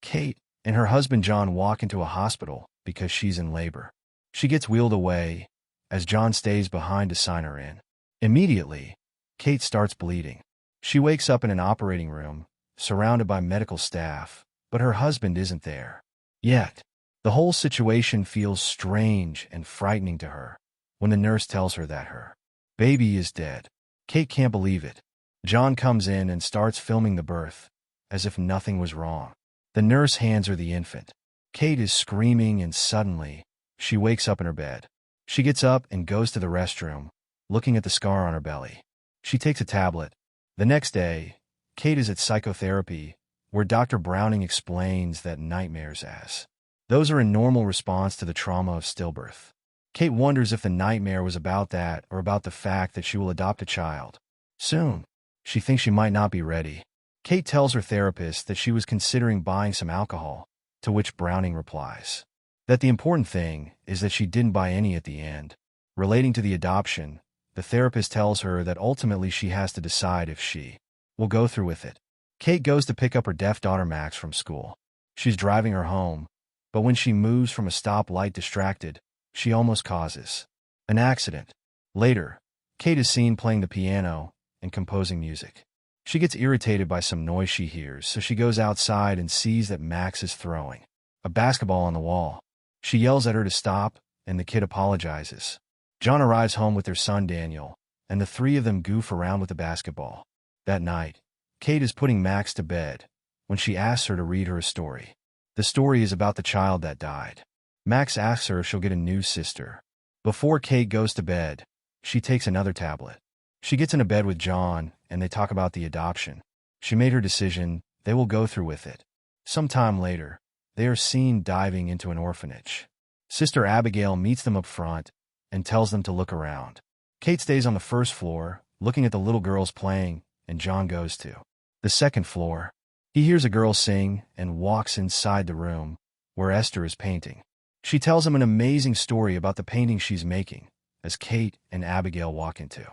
Kate and her husband John walk into a hospital because she's in labor. She gets wheeled away as John stays behind to sign her in. Immediately, Kate starts bleeding. She wakes up in an operating room, surrounded by medical staff, but her husband isn't there. Yet, the whole situation feels strange and frightening to her when the nurse tells her that her baby is dead. Kate can't believe it. John comes in and starts filming the birth, as if nothing was wrong. The nurse hands her the infant. Kate is screaming, and suddenly, she wakes up in her bed. She gets up and goes to the restroom, looking at the scar on her belly. She takes a tablet. The next day, Kate is at psychotherapy, where Dr. Browning explains that nightmares those are a normal response to the trauma of stillbirth. Kate wonders if the nightmare was about that or about the fact that she will adopt a child soon. She thinks she might not be ready. Kate tells her therapist that she was considering buying some alcohol, to which Browning replies that the important thing is that she didn't buy any at the end. Relating to the adoption, the therapist tells her that ultimately she has to decide if she will go through with it. Kate goes to pick up her deaf daughter Max from school. She's driving her home, but when she moves from a stoplight distracted, she almost causes an accident. Later, Kate is seen playing the piano and composing music. She gets irritated by some noise she hears, so she goes outside and sees that Max is throwing a basketball on the wall. She yells at her to stop, and the kid apologizes. John arrives home with their son Daniel, and the three of them goof around with the basketball. That night, Kate is putting Max to bed when she asks her to read her a story. The story is about the child that died. Max asks her if she'll get a new sister. Before Kate goes to bed, she takes another tablet. She gets into bed with John, and they talk about the adoption. She made her decision. They will go through with it. Sometime later, they are seen diving into an orphanage. Sister Abigail meets them up front and tells them to look around. Kate stays on the first floor, looking at the little girls playing, and John goes to the second floor. He hears a girl sing and walks inside the room where Esther is painting. She tells him an amazing story about the painting she's making as Kate and Abigail walk into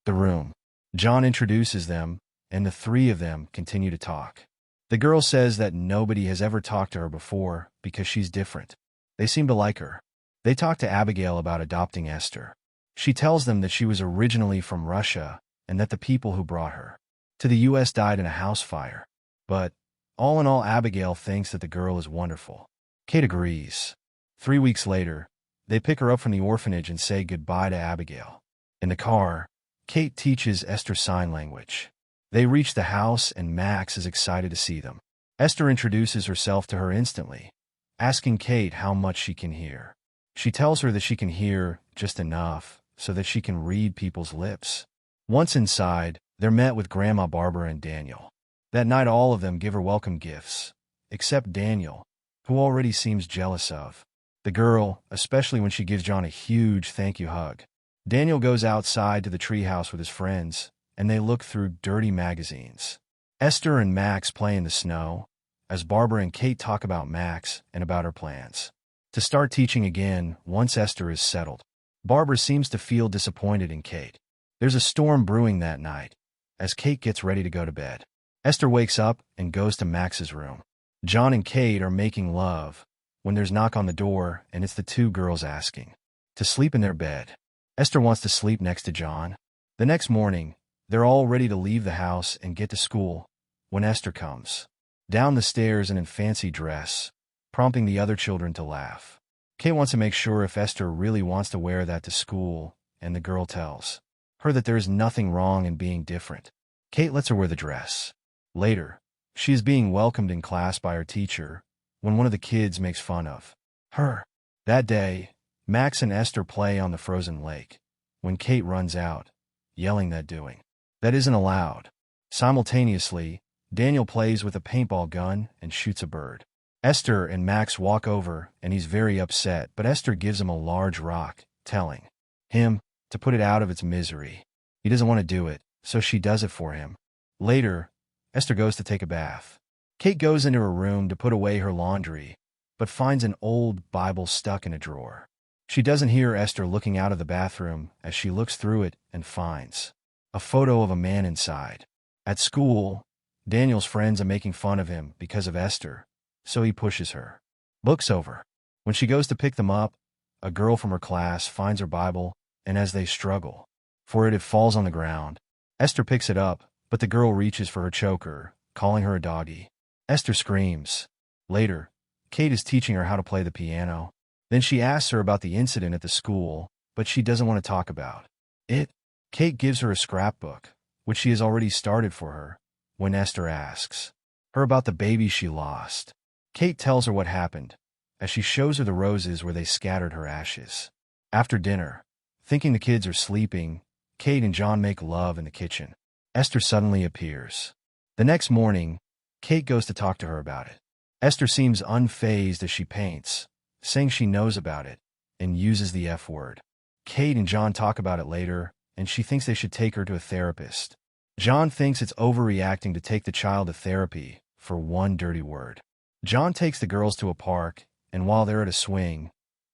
the room. John introduces them, and the three of them continue to talk. The girl says that nobody has ever talked to her before because she's different. They seem to like her. They talk to Abigail about adopting Esther. She tells them that she was originally from Russia and that the people who brought her to the U.S. died in a house fire. But, all in all, Abigail thinks that the girl is wonderful. Kate agrees. 3 weeks later, they pick her up from the orphanage and say goodbye to Abigail. In the car, Kate teaches Esther sign language. They reach the house, and Max is excited to see them. Esther introduces herself to her instantly, asking Kate how much she can hear. She tells her that she can hear just enough so that she can read people's lips. Once inside, they're met with Grandma Barbara and Daniel. That night, all of them give her welcome gifts, except Daniel, who already seems jealous of the girl, especially when she gives John a huge thank you hug. Daniel goes outside to the treehouse with his friends, and they look through dirty magazines. Esther and Max play in the snow, as Barbara and Kate talk about Max and about her plans to start teaching again once Esther is settled. Barbara seems to feel disappointed in Kate. There's a storm brewing that night, as Kate gets ready to go to bed. Esther wakes up and goes to Max's room. John and Kate are making love when there's a knock on the door, and it's the two girls asking to sleep in their bed. Esther wants to sleep next to John. The next morning, they're all ready to leave the house and get to school when Esther comes down the stairs in a fancy dress, prompting the other children to laugh. Kate wants to make sure if Esther really wants to wear that to school, and the girl tells her that there is nothing wrong in being different. Kate lets her wear the dress. Later, she is being welcomed in class by her teacher when one of the kids makes fun of her. That day, Max and Esther play on the frozen lake when Kate runs out, yelling that doing that isn't allowed. Simultaneously, Daniel plays with a paintball gun and shoots a bird. Esther and Max walk over, and he's very upset, but Esther gives him a large rock, telling him to put it out of its misery. He doesn't want to do it, so she does it for him. Later, Esther goes to take a bath. Kate goes into her room to put away her laundry, but finds an old Bible stuck in a drawer. She doesn't hear Esther looking out of the bathroom as she looks through it and finds a photo of a man inside. At school, Daniel's friends are making fun of him because of Esther, so he pushes her. Looks over. When she goes to pick them up, a girl from her class finds her Bible, and as they struggle for it falls on the ground. Esther picks it up, but the girl reaches for her choker, calling her a doggy. Esther screams. Later, Kate is teaching her how to play the piano. Then she asks her about the incident at the school, but she doesn't want to talk about it. Kate gives her a scrapbook, which she has already started for her, when Esther asks her about the baby she lost. Kate tells her what happened, as she shows her the roses where they scattered her ashes. After dinner, thinking the kids are sleeping, Kate and John make love in the kitchen. Esther suddenly appears. The next morning, Kate goes to talk to her about it. Esther seems unfazed as she paints, saying she knows about it, and uses the F word. Kate and John talk about it later, and she thinks they should take her to a therapist. John thinks it's overreacting to take the child to therapy for one dirty word. John takes the girls to a park, and while they're at a swing,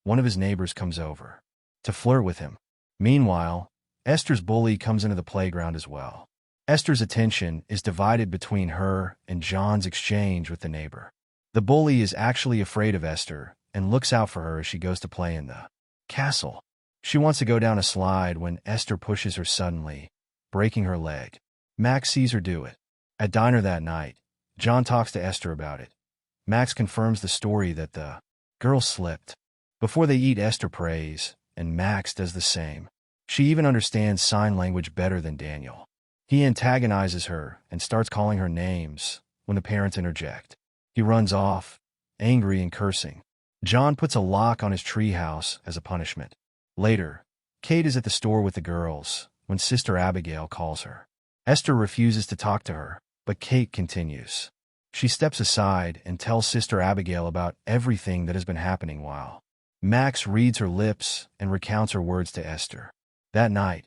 one of his neighbors comes over to flirt with him. Meanwhile, Esther's bully comes into the playground as well. Esther's attention is divided between her and John's exchange with the neighbor. The bully is actually afraid of Esther and looks out for her as she goes to play in the castle. She wants to go down a slide when Esther pushes her suddenly, breaking her leg. Max sees her do it. At dinner that night, John talks to Esther about it. Max confirms the story that the girl slipped. Before they eat, Esther prays, and Max does the same. She even understands sign language better than Daniel. He antagonizes her and starts calling her names when the parents interject. He runs off, angry and cursing. John puts a lock on his treehouse as a punishment. Later, Kate is at the store with the girls when Sister Abigail calls her. Esther refuses to talk to her, but Kate continues. She steps aside and tells Sister Abigail about everything that has been happening while Max reads her lips and recounts her words to Esther. That night,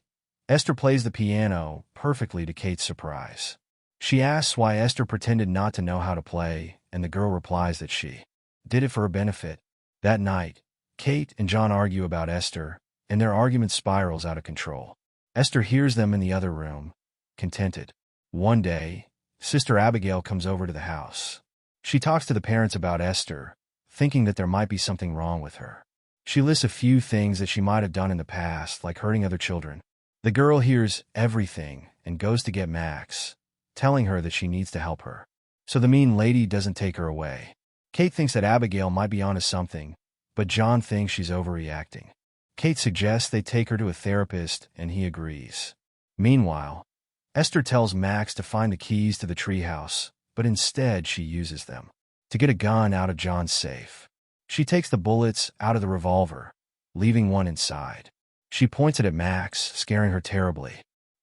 Esther plays the piano perfectly to Kate's surprise. She asks why Esther pretended not to know how to play, and the girl replies that she did it for her benefit. That night, Kate and John argue about Esther, and their argument spirals out of control. Esther hears them in the other room, contented. One day, Sister Abigail comes over to the house. She talks to the parents about Esther, thinking that there might be something wrong with her. She lists a few things that she might have done in the past, like hurting other children. The girl hears everything and goes to get Max, telling her that she needs to help her, so the mean lady doesn't take her away. Kate thinks that Abigail might be onto something, but John thinks she's overreacting. Kate suggests they take her to a therapist, and he agrees. Meanwhile, Esther tells Max to find the keys to the treehouse, but instead she uses them to get a gun out of John's safe. She takes the bullets out of the revolver, leaving one inside. She points it at Max, scaring her terribly.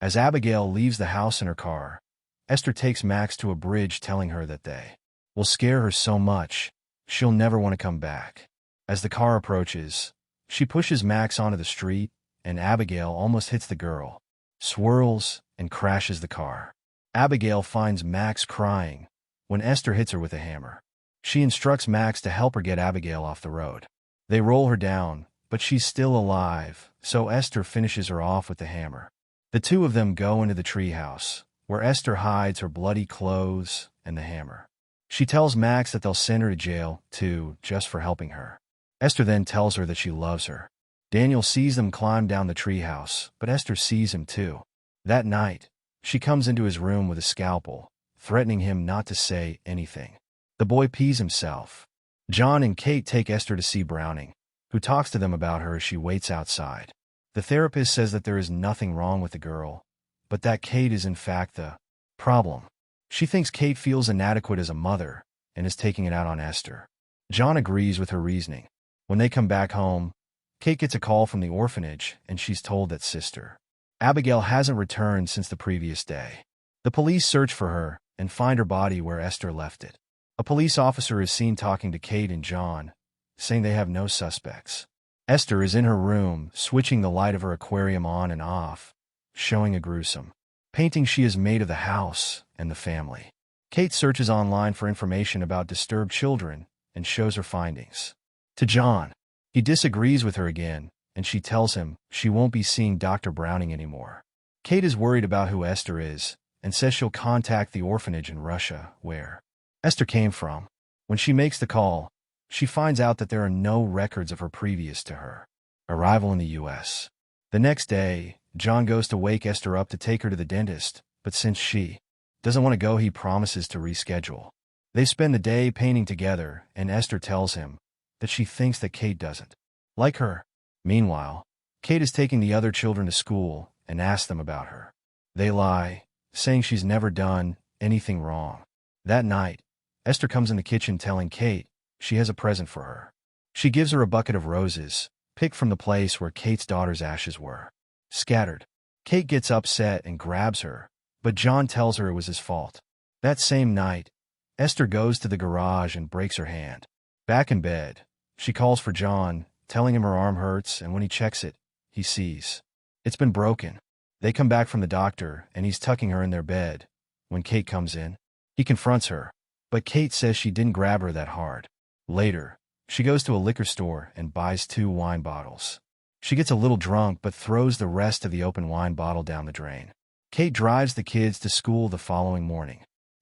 As Abigail leaves the house in her car, Esther takes Max to a bridge, telling her that they will scare her so much she'll never want to come back. As the car approaches, she pushes Max onto the street, and Abigail almost hits the girl, swirls, and crashes the car. Abigail finds Max crying when Esther hits her with a hammer. She instructs Max to help her get Abigail off the road. They roll her down, but she's still alive, so Esther finishes her off with the hammer. The two of them go into the treehouse, where Esther hides her bloody clothes and the hammer. She tells Max that they'll send her to jail, too, just for helping her. Esther then tells her that she loves her. Daniel sees them climb down the treehouse, but Esther sees him too. That night, she comes into his room with a scalpel, threatening him not to say anything. The boy pees himself. John and Kate take Esther to see Browning, who talks to them about her as she waits outside. The therapist says that there is nothing wrong with the girl, but that Kate is in fact the problem. She thinks Kate feels inadequate as a mother and is taking it out on Esther. John agrees with her reasoning. When they come back home, Kate gets a call from the orphanage, and she's told that Sister Abigail hasn't returned since the previous day. The police search for her and find her body where Esther left it. A police officer is seen talking to Kate and John, saying they have no suspects. Esther is in her room, switching the light of her aquarium on and off, showing a gruesome painting she has made of the house and the family. Kate searches online for information about disturbed children and shows her findings to John. He disagrees with her again, and she tells him she won't be seeing Dr. Browning anymore. Kate is worried about who Esther is and says she'll contact the orphanage in Russia, where Esther came from. When she makes the call, she finds out that there are no records of her previous to her arrival in the U.S. The next day, John goes to wake Esther up to take her to the dentist, but since she doesn't want to go, he promises to reschedule. They spend the day painting together, and Esther tells him that she thinks that Kate doesn't like her. Meanwhile, Kate is taking the other children to school and asks them about her. They lie, saying she's never done anything wrong. That night, Esther comes in the kitchen telling Kate she has a present for her. She gives her a bucket of roses, picked from the place where Kate's daughter's ashes were scattered. Kate gets upset and grabs her, but John tells her it was his fault. That same night, Esther goes to the garage and breaks her hand. Back in bed, she calls for John, telling him her arm hurts, and when he checks it, he sees it's been broken. They come back from the doctor, and he's tucking her in their bed. When Kate comes in, he confronts her, but Kate says she didn't grab her that hard. Later, she goes to a liquor store and buys 2 wine bottles. She gets a little drunk but throws the rest of the open wine bottle down the drain. Kate drives the kids to school the following morning.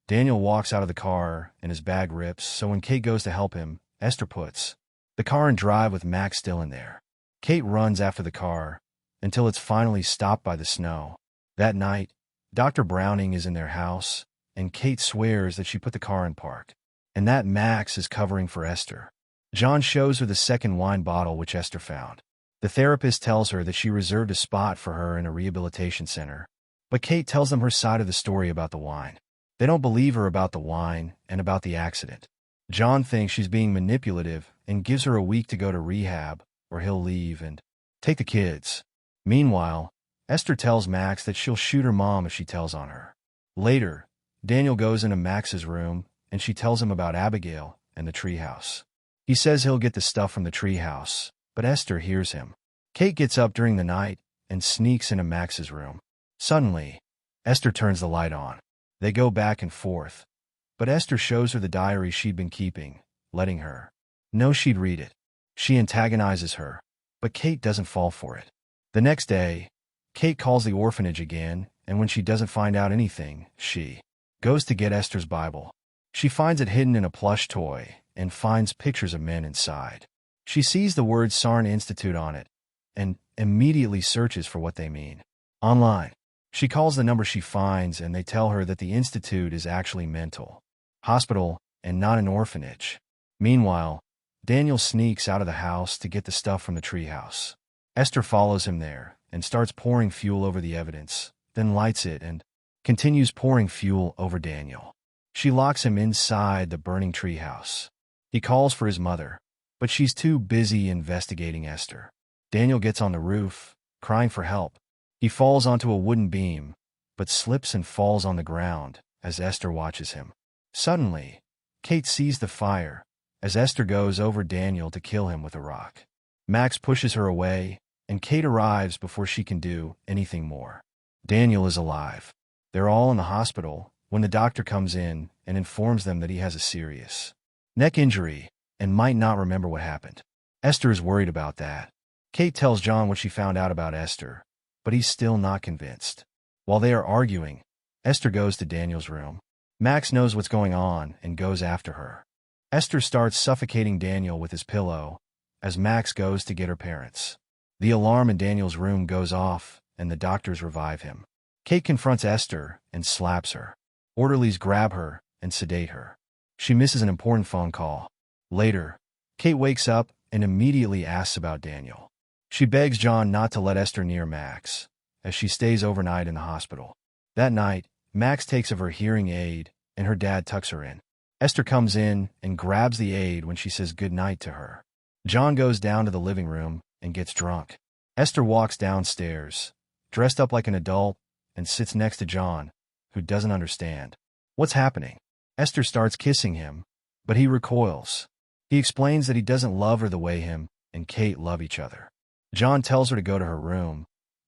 Daniel walks out of the car and his bag rips, so when Kate goes to help him, Esther puts the car in drive with Max still in there. Kate runs after the car until it's finally stopped by the snow. That night, Dr. Browning is in their house, and Kate swears that she put the car in park, and that Max is covering for Esther. John shows her the second wine bottle which Esther found. The therapist tells her that she reserved a spot for her in a rehabilitation center, but Kate tells them her side of the story about the wine. They don't believe her about the wine and about the accident. John thinks she's being manipulative and gives her a week to go to rehab, or he'll leave and take the kids. Meanwhile, Esther tells Max that she'll shoot her mom if she tells on her. Later, Daniel goes into Max's room, and she tells him about Abigail and the treehouse. He says he'll get the stuff from the treehouse, but Esther hears him. Kate gets up during the night and sneaks into Max's room. Suddenly, Esther turns the light on. They go back and forth, but Esther shows her the diary she'd been keeping, letting her know she'd read it. She antagonizes her, but Kate doesn't fall for it. The next day, Kate calls the orphanage again, and when she doesn't find out anything, she goes to get Esther's Bible. She finds it hidden in a plush toy and finds pictures of men inside. She sees the word Sarn Institute on it and immediately searches for what they mean online. She calls the number she finds, and they tell her that the institute is actually mental hospital and not an orphanage. Meanwhile, Daniel sneaks out of the house to get the stuff from the treehouse. Esther follows him there and starts pouring fuel over the evidence, then lights it and continues pouring fuel over Daniel. She locks him inside the burning treehouse. He calls for his mother, but she's too busy investigating Esther. Daniel gets on the roof, crying for help. He falls onto a wooden beam, but slips and falls on the ground as Esther watches him. Suddenly, Kate sees the fire as Esther goes over Daniel to kill him with a rock. Max pushes her away, and Kate arrives before she can do anything more. Daniel is alive. They're all in the hospital when the doctor comes in and informs them that he has a serious neck injury and might not remember what happened. Esther is worried about that. Kate tells John what she found out about Esther, but he's still not convinced. While they are arguing, Esther goes to Daniel's room. Max knows what's going on and goes after her. Esther starts suffocating Daniel with his pillow as Max goes to get her parents. The alarm in Daniel's room goes off, and the doctors revive him. Kate confronts Esther and slaps her. Orderlies grab her and sedate her. She misses an important phone call. Later, Kate wakes up and immediately asks about Daniel. She begs John not to let Esther near Max, as she stays overnight in the hospital. That night, Max takes of her hearing aid, and her dad tucks her in. Esther comes in and grabs the aid when she says goodnight to her. John goes down to the living room and gets drunk. Esther walks downstairs, dressed up like an adult, and sits next to John, who doesn't understand what's happening. Esther starts kissing him, but he recoils. He explains that he doesn't love her the way him and Kate love each other. John tells her to go to her room,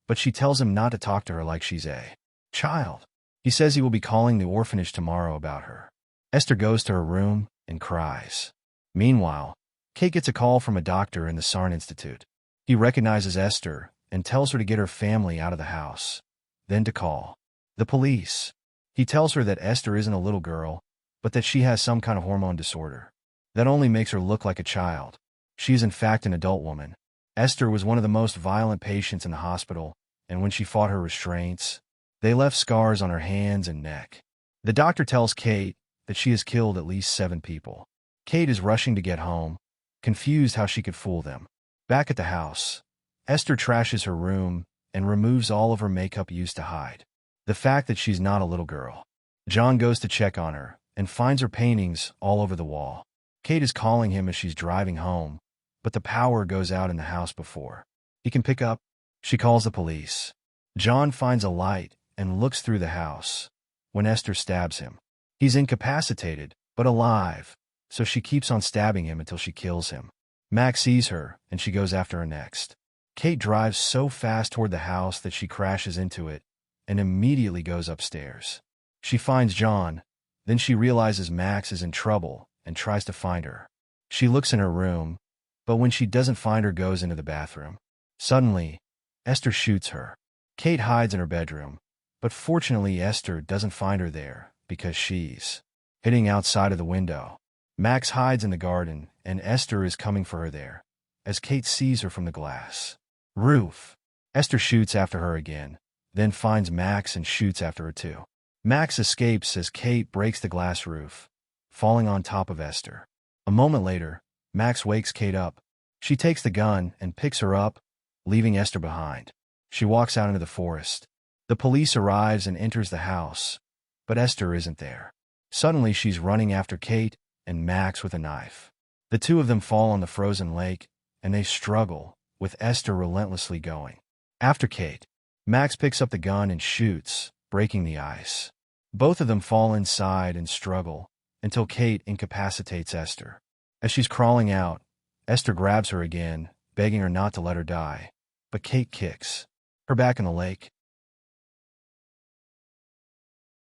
but she tells him not to talk to her like she's a child. He says he will be calling the orphanage tomorrow about her. Esther goes to her room and cries. Meanwhile, Kate gets a call from a doctor in the Sarn Institute. He recognizes Esther and tells her to get her family out of the house, then to call the police. He tells her that Esther isn't a little girl, but that she has some kind of hormone disorder. That only makes her look like a child. She is in fact an adult woman. Esther was one of the most violent patients in the hospital, and when she fought her restraints, they left scars on her hands and neck. The doctor tells Kate that she has killed at least 7 people. Kate is rushing to get home, confused how she could fool them. Back at the house, Esther trashes her room and removes all of her makeup used to hide the fact that she's not a little girl. John goes to check on her and finds her paintings all over the wall. Kate is calling him as she's driving home, but the power goes out in the house before he can pick up. She calls the police. John finds a light and looks through the house when Esther stabs him. He's incapacitated, but alive, so she keeps on stabbing him until she kills him. Max sees her, and she goes after her next. Kate drives so fast toward the house that she crashes into it and immediately goes upstairs. She finds John, then she realizes Max is in trouble and tries to find her. She looks in her room, but when she doesn't find her, goes into the bathroom. Suddenly, Esther shoots her. Kate hides in her bedroom, but fortunately Esther doesn't find her there because she's hitting outside of the window. Max hides in the garden, and Esther is coming for her there, as Kate sees her from the glass roof. Esther shoots after her again, then finds Max and shoots after her too. Max escapes as Kate breaks the glass roof, falling on top of Esther. A moment later, Max wakes Kate up. She takes the gun and picks her up, leaving Esther behind. She walks out into the forest. The police arrives and enters the house, but Esther isn't there. Suddenly she's running after Kate and Max with a knife. The two of them fall on the frozen lake, and they struggle, with Esther relentlessly going after Kate. Max picks up the gun and shoots, breaking the ice. Both of them fall inside and struggle until Kate incapacitates Esther. As she's crawling out, Esther grabs her again, begging her not to let her die, but Kate kicks her back in the lake.